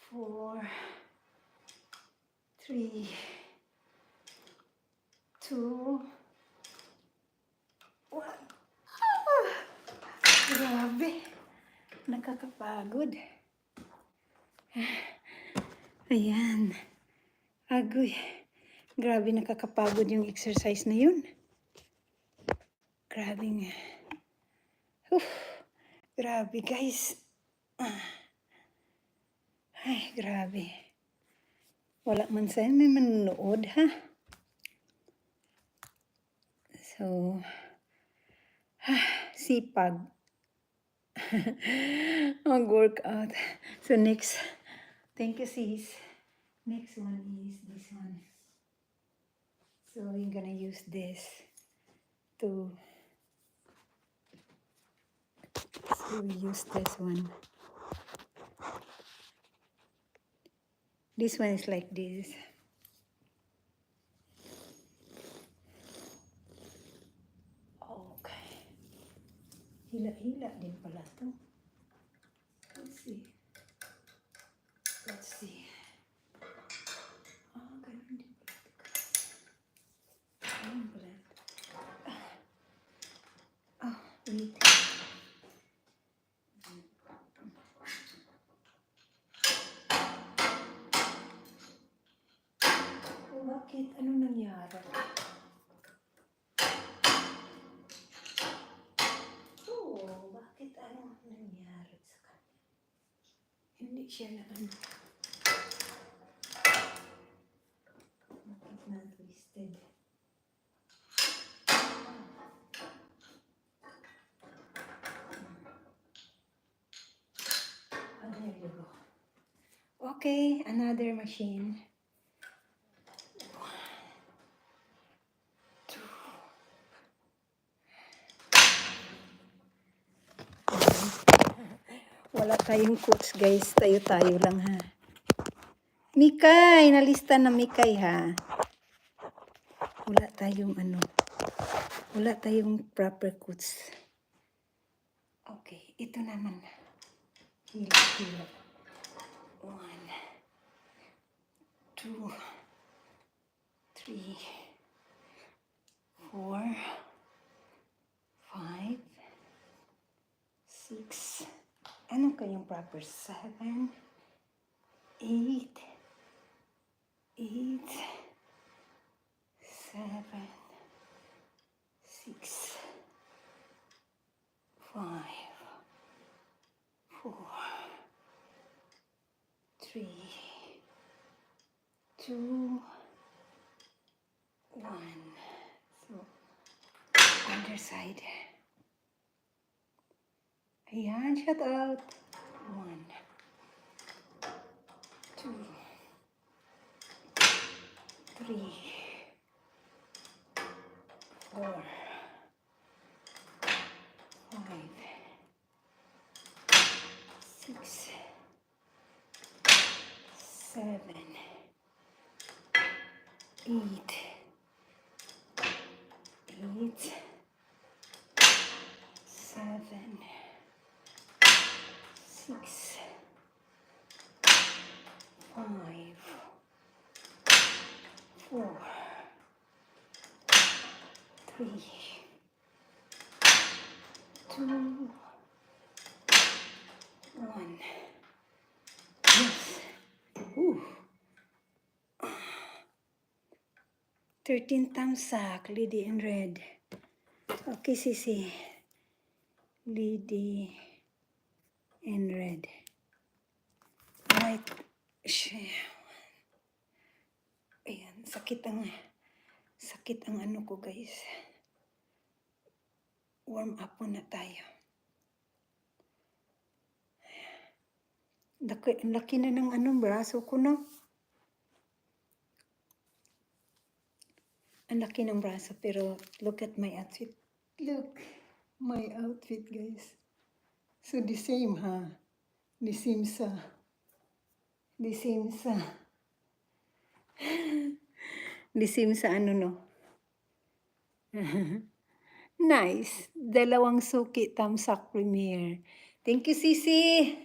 4, 3, 2, 1. Grabe. Nakakapagod. Ayan. Agoy. Grabe, nakakapagod yung exercise na yun. Grabe nga. Grabe guys. Ay, grabe. Wala man sa'yo may manonood, ha? So, sipag. Mag-workout. So, next. Thank you, sis. Next one is this one. So, we're gonna use this to... So, we use this one. This one is like this. Okay. Hila-hila din pala to. Let's see. Let's see. Ganun din pala to, guys. Ganun pala. Wait. Bakit? Ano nangyari? Bakit ano nangyari sa kanya? Hindi siya na ano. Bakit na twisted? There you go. Okay, another machine. Wala tayong coach guys, tayo-tayo lang ha. Mikay, nalista na Mikay ha. Wala tayong ano, wala tayong proper coach. Okay, ito naman. Hila-hila. 1, 2, 3, 4, 5, 6, ano kayang proper? 7, 8, 8, 7, 6, 5, 4, 3, 2, 1. So, other side. Ayan, shout out. 1, 2, 3, 4, 5, 6, 7, 8, 7, 6, 5, 4, 3, 2, 1. Yes. 13 tamsak, Lady in red. Okay, Sisi. Lady in red. Right. Ayan, sakit ang ano ko guys. Warm up muna tayo. Laki na ng anong braso ko, no? Ang laki ng braso, pero look at my outfit. Look, my outfit, guys. So, the same, ha? The same sa ano, no? Nice. 2 suki, tamsak premiere. Thank you, Sisi.